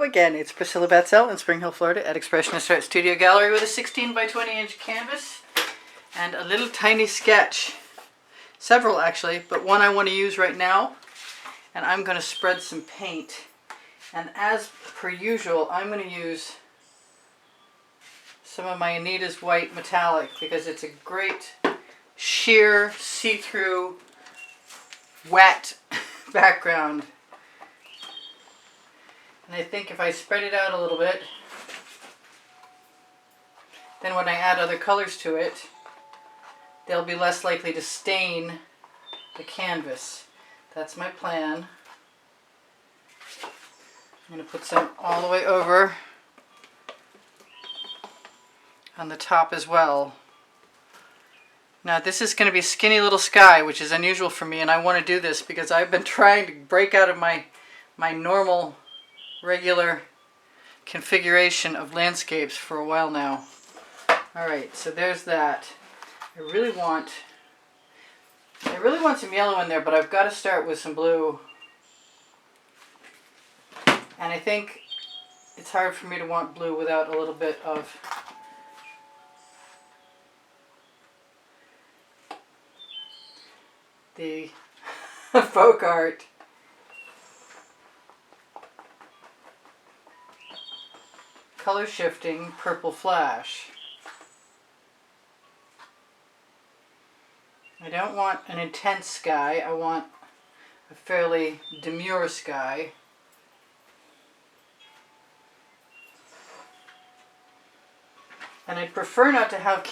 Hello again, it's Priscilla Batzell in Spring Hill, Florida at Expressionist Art Studio Gallery with a 16 by 20 inch canvas and a little tiny sketch. Several actually, but one I want to use right now. And I'm going to spread some paint. And as per usual, I'm going to use some of my Anita's White Metallic because it's a great sheer, see-through, wet background. And I think if I spread it out a little bit, then when I add other colors to it, they'll be less likely to stain the canvas. That's my plan. I'm going to put some all the way over on the top as well. Now this is going to be Skinny Little Sky, which is unusual for me, and I want to do this because I've been trying to break out of my normal, regular configuration of landscapes for a while now. Alright, so there's that. I really want some yellow in there, but I've got to start with some blue. And I think it's hard for me to want blue without a little bit of the folk art. Color shifting purple flash. I don't want an intense sky, I want a fairly demure sky. And I'd prefer not to have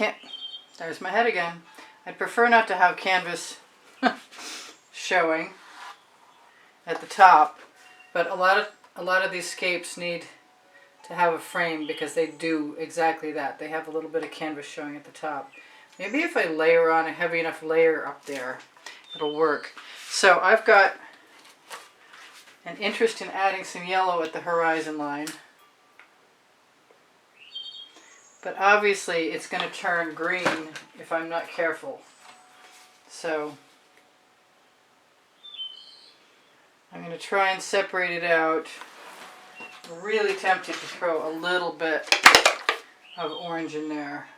there's my head again. I'd prefer not to have canvas showing at the top, but a lot of these scapes need to have a frame because they do exactly that. They have a little bit of canvas showing at the top. Maybe if I layer on a heavy enough layer up there, it'll work. So I've got an interest in adding some yellow at the horizon line. But obviously it's going to turn green if I'm not careful. So I'm going to try and separate it out. I'm really tempted to throw a little bit of orange in there.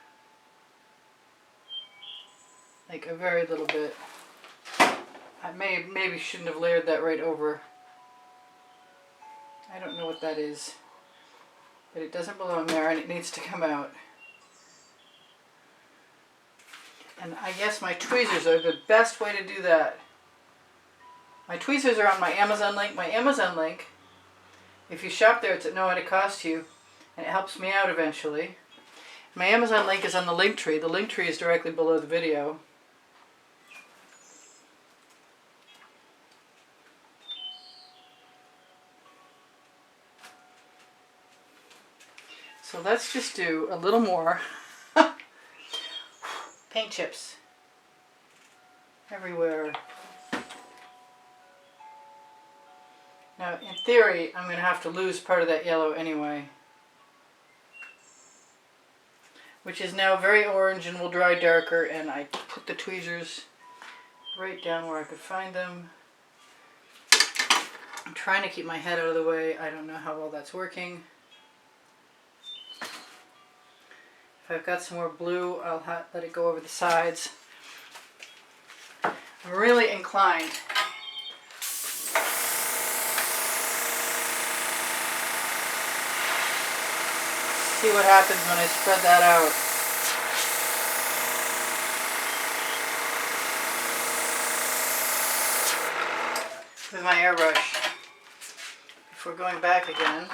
Like a very little bit. I maybe shouldn't have layered that right over. I don't know what that is. But it doesn't belong there and it needs to come out. And I guess my tweezers are the best way to do that. My tweezers are on my Amazon link. My Amazon link, if you shop there, it's at no added cost to you, and it helps me out eventually. My Amazon link is on the link tree. The link tree is directly below the video. So let's just do a little more paint chips everywhere. Now, in theory, I'm going to have to lose part of that yellow anyway, which is now very orange and will dry darker, and I put the tweezers right down where I could find them. I'm trying to keep my head out of the way. I don't know how well that's working. If I've got some more blue, I'll let it go over the sides. I'm really inclined see what happens when I spread that out. With my airbrush. Before going back again.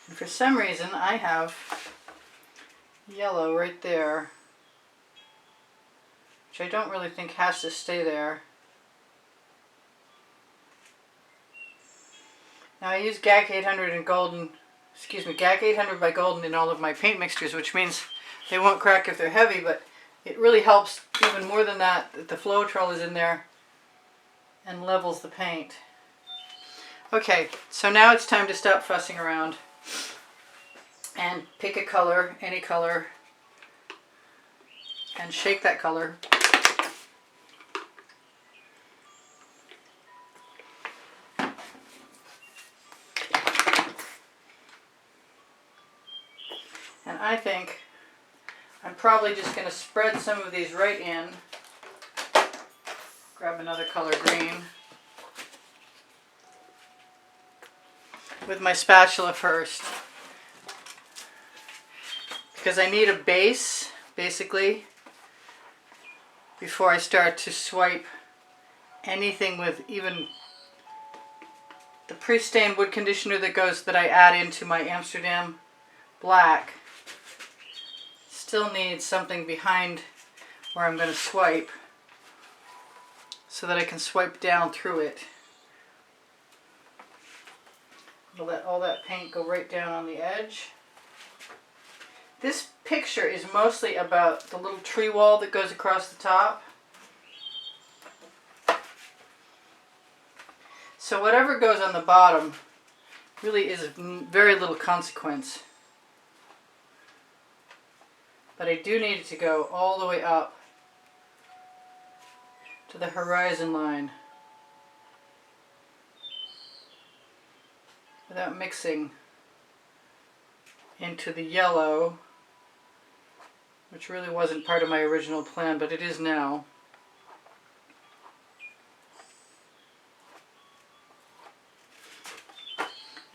And for some reason I have yellow right there, which I don't really think has to stay there. Now I use GAC 800 and golden, GAC 800 by golden in all of my paint mixtures, which means they won't crack if they're heavy, but it really helps even more than that the Floetrol is in there and levels the paint. Okay, so now it's time to stop fussing around and pick a color, any color, and shake that color I think I'm probably just going to spread some of these right in. Grab another color green. With my spatula first. Because I need a base, basically, before I start to swipe anything with even the pre-stained wood conditioner that I add into my Amsterdam black. Still needs something behind where I'm going to swipe so that I can swipe down through it. I'll let all that paint go right down on the edge. This picture is mostly about the little tree wall that goes across the top. So whatever goes on the bottom really is very little consequence. But I do need it to go all the way up to the horizon line without mixing into the yellow, which really wasn't part of my original plan, but it is now.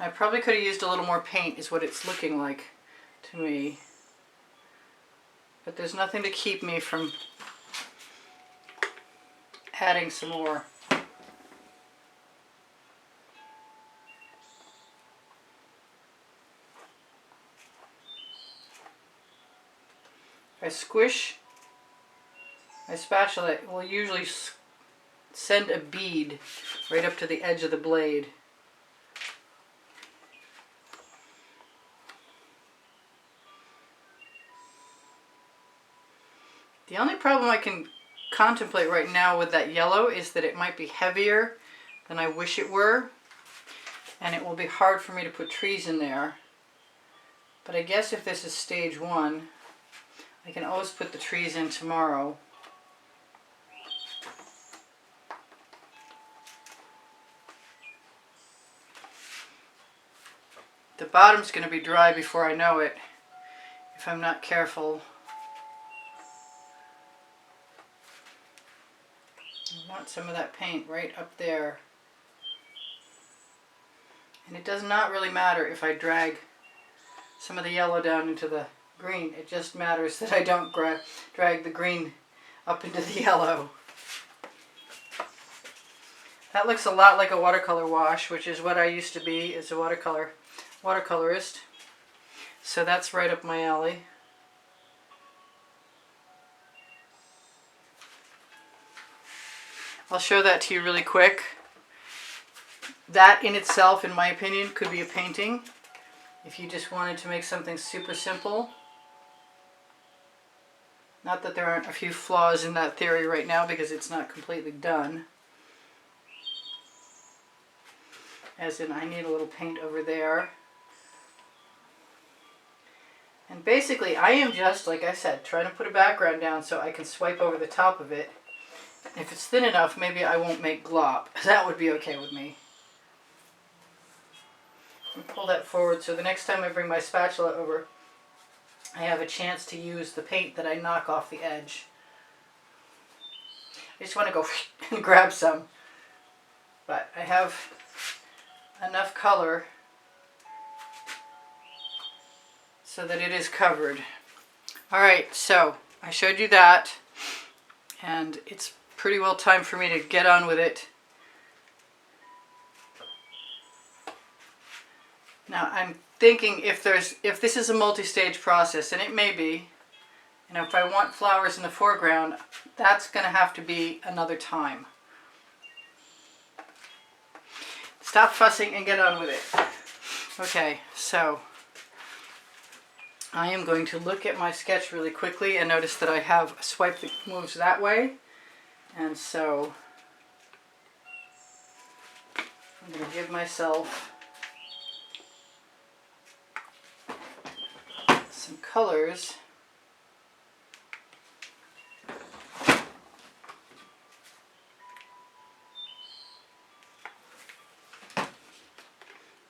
I probably could have used a little more paint, is what it's looking like to me. But there's nothing to keep me from adding some more. If I squish my spatula, it will usually send a bead right up to the edge of the blade. The only problem I can contemplate right now with that yellow is that it might be heavier than I wish it were, and it will be hard for me to put trees in there. But I guess if this is stage 1, I can always put the trees in tomorrow. The bottom's going to be dry before I know it, if I'm not careful. I want some of that paint right up there. And it does not really matter if I drag some of the yellow down into the green. It just matters that I don't drag the green up into the yellow. That looks a lot like a watercolor wash, which is what I used to be as a watercolorist. So that's right up my alley. I'll show that to you really quick. That in itself, in my opinion, could be a painting. If you just wanted to make something super simple. Not that there aren't a few flaws in that theory right now because it's not completely done. As in, I need a little paint over there. And basically, I am just, like I said, trying to put a background down so I can swipe over the top of it. If it's thin enough, maybe I won't make glop. That would be okay with me. And pull that forward so the next time I bring my spatula over, I have a chance to use the paint that I knock off the edge. I just want to go and grab some. But I have enough color so that it is covered. Alright, so I showed you that, and it's pretty well time for me to get on with it. Now I'm thinking if this is a multi-stage process, and it may be, and if I want flowers in the foreground, that's going to have to be another time. Stop fussing and get on with it. Okay, so I am going to look at my sketch really quickly and notice that I have a swipe that moves that way. And so I'm going to give myself some colors.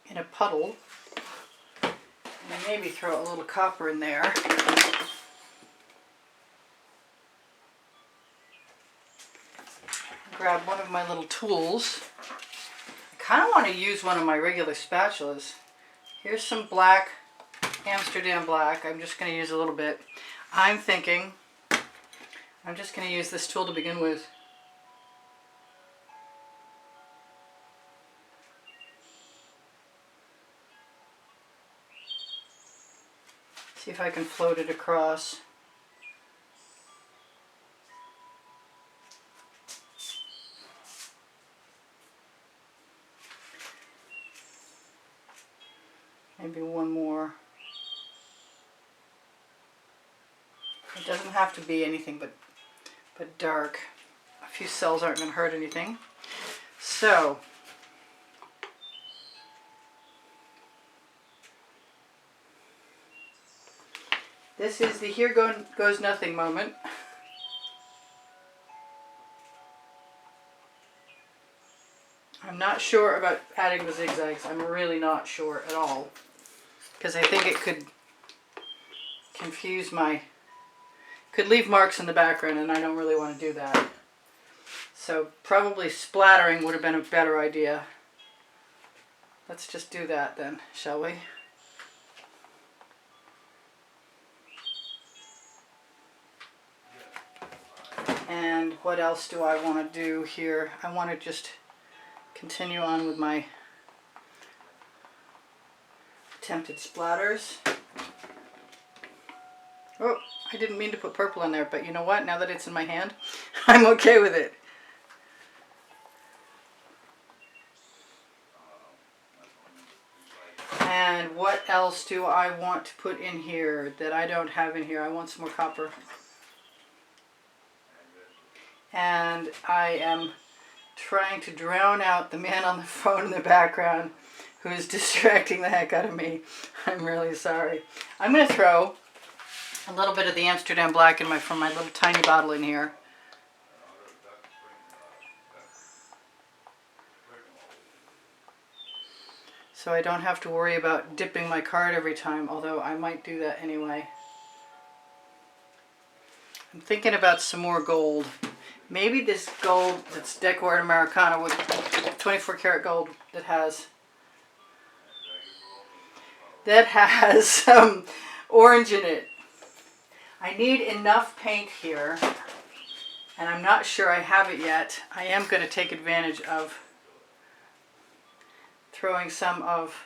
In a puddle. And maybe throw a little copper in there. Grab one of my little tools. I kind of want to use one of my regular spatulas. Here's some black, Amsterdam black. I'm just going to use a little bit. I'm thinking I'm just going to use this tool to begin with. See if I can float it across. Maybe one more. It doesn't have to be anything but dark. A few cells aren't going to hurt anything. So, this is the here goes nothing moment. I'm not sure about adding the zigzags. I'm really not sure at all. Because I think it could confuse could leave marks in the background, and I don't really want to do that. So probably splattering would have been a better idea. Let's just do that then, shall we? And what else do I want to do here? I want to just continue on with my attempted splatters. Oh, I didn't mean to put purple in there, but you know what? Now that it's in my hand, I'm okay with it. And what else do I want to put in here that I don't have in here? I want some more copper. And I am trying to drown out the man on the phone in the background who is distracting the heck out of me. I'm really sorry. I'm going to throw a little bit of the Amsterdam black from my little tiny bottle in here. So I don't have to worry about dipping my card every time, although I might do that anyway. I'm thinking about some more gold. Maybe this gold that's Decor Americana with 24 karat gold that has some orange in it. I need enough paint here, and I'm not sure I have it yet. I am going to take advantage of throwing some of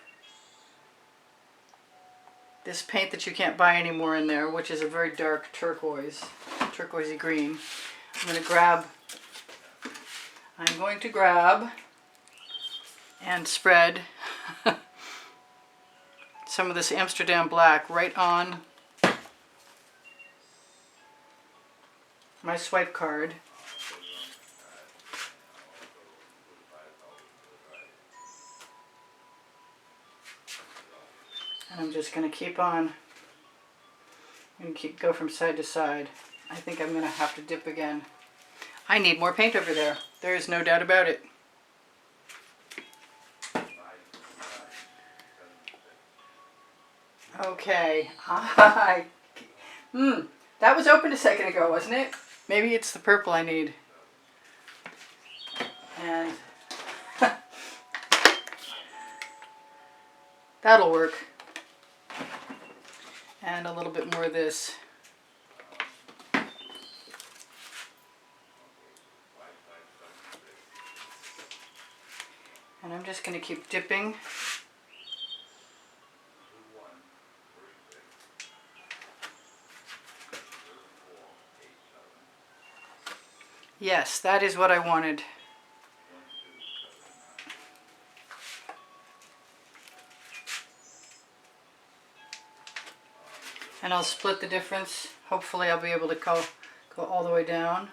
this paint that you can't buy anymore in there, which is a very dark turquoisey green. I'm going to grab and spread some of this Amsterdam black right on my swipe card. And I'm just going to keep on and go from side to side. I think I'm going to have to dip again. I need more paint over there. There is no doubt about it. Okay. That was open a second ago, wasn't it? Maybe it's the purple I need. And that'll work. And a little bit more of this. And I'm just going to keep dipping. Yes, that is what I wanted. And I'll split the difference. Hopefully I'll be able to go all the way down.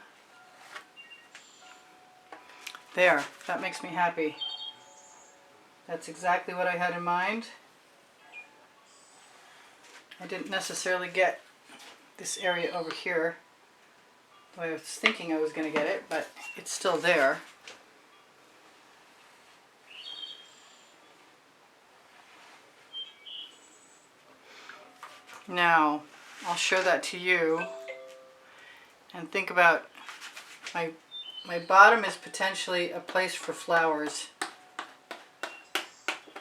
There, that makes me happy. That's exactly what I had in mind. I didn't necessarily get this area over here. I was thinking I was going to get it, but it's still there. Now, I'll show that to you and think about my bottom is potentially a place for flowers,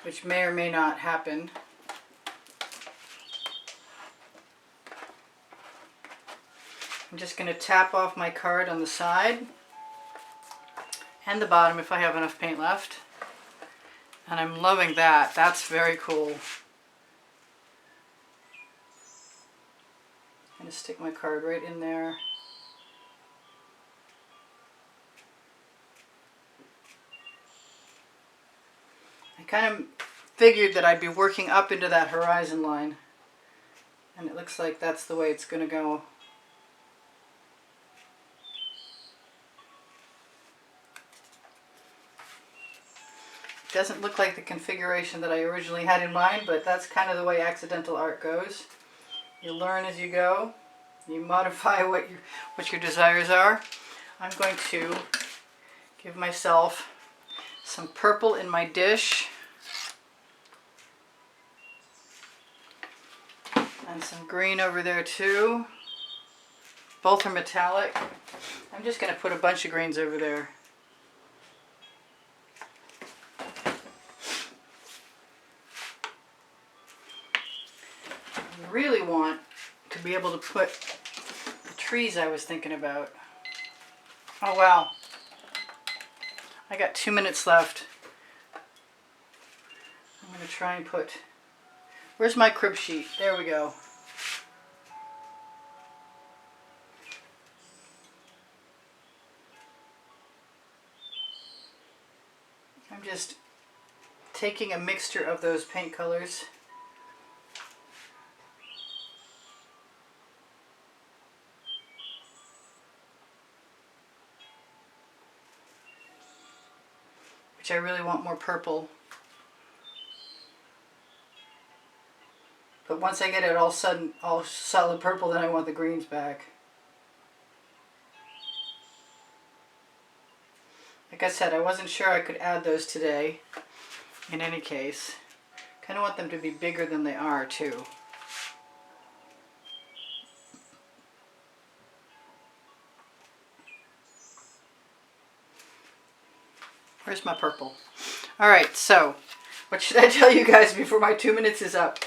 which may or may not happen. I'm just going to tap off my card on the side and the bottom if I have enough paint left. And I'm loving that. That's very cool. I'm going to stick my card right in there. I kind of figured that I'd be working up into that horizon line. And it looks like that's the way it's going to go. Doesn't look like the configuration that I originally had in mind, but that's kind of the way accidental art goes. You learn as you go. You modify what your desires are. I'm going to give myself some purple in my dish and some green over there too. Both are metallic. I'm just going to put a bunch of greens over there. Really want to be able to put the trees I was thinking about. Oh wow, I got 2 minutes left. I'm going to try and put, where's my crib sheet? There we go. I'm just taking a mixture of those paint colors. Which I really want more purple. But once I get it all solid purple, then I want the greens back. Like I said, I wasn't sure I could add those today. In any case, kind of want them to be bigger than they are too. Where's my purple? Alright, so what should I tell you guys before my 2 minutes is up?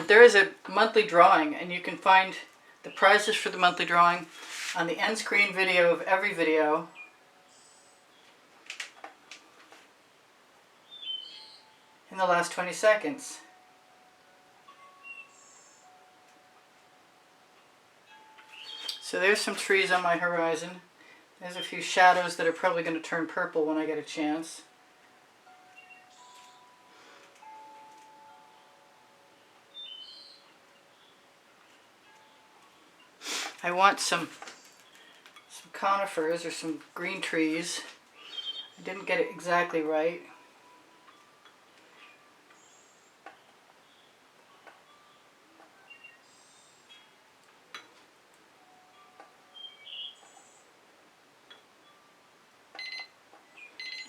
There is a monthly drawing, and you can find the prizes for the monthly drawing on the end screen video of every video. In the last 20 seconds. So there's some trees on my horizon. There's a few shadows that are probably going to turn purple when I get a chance. I want some conifers or some green trees. I didn't get it exactly right.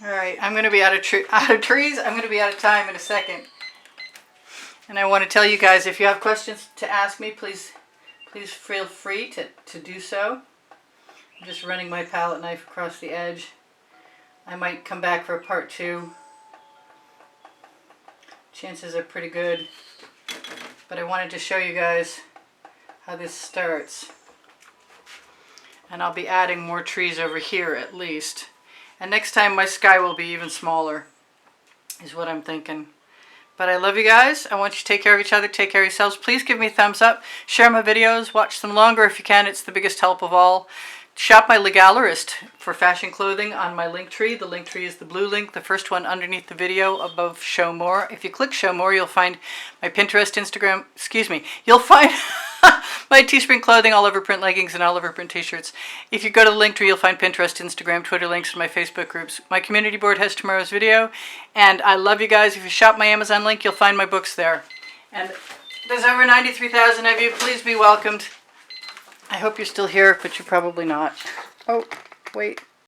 Alright, I'm going to be out of trees. I'm going to be out of time in a second. And I want to tell you guys, if you have questions to ask me, please feel free to do so. I'm just running my palette knife across the edge. I might come back for a part 2. Chances are pretty good. But I wanted to show you guys how this starts. And I'll be adding more trees over here at least. And next time my sky will be even smaller, is what I'm thinking. But I love you guys. I want you to take care of each other, take care of yourselves. Please give me a thumbs up. Share my videos. Watch them longer if you can. It's the biggest help of all. Shop my Legallerist for fashion clothing on my link tree. The link tree is the blue link, the first one underneath the video above Show More. If you click Show More, you'll find my Pinterest, Instagram, you'll find my Teespring clothing, all over print leggings and all over print t-shirts. If you go to the link tree, you'll find Pinterest, Instagram, Twitter links, and my Facebook groups. My community board has tomorrow's video. And I love you guys. If you shop my Amazon link, you'll find my books there. And there's over 93,000 of you. Please be welcomed. I hope you're still here, but you're probably not. Oh, wait.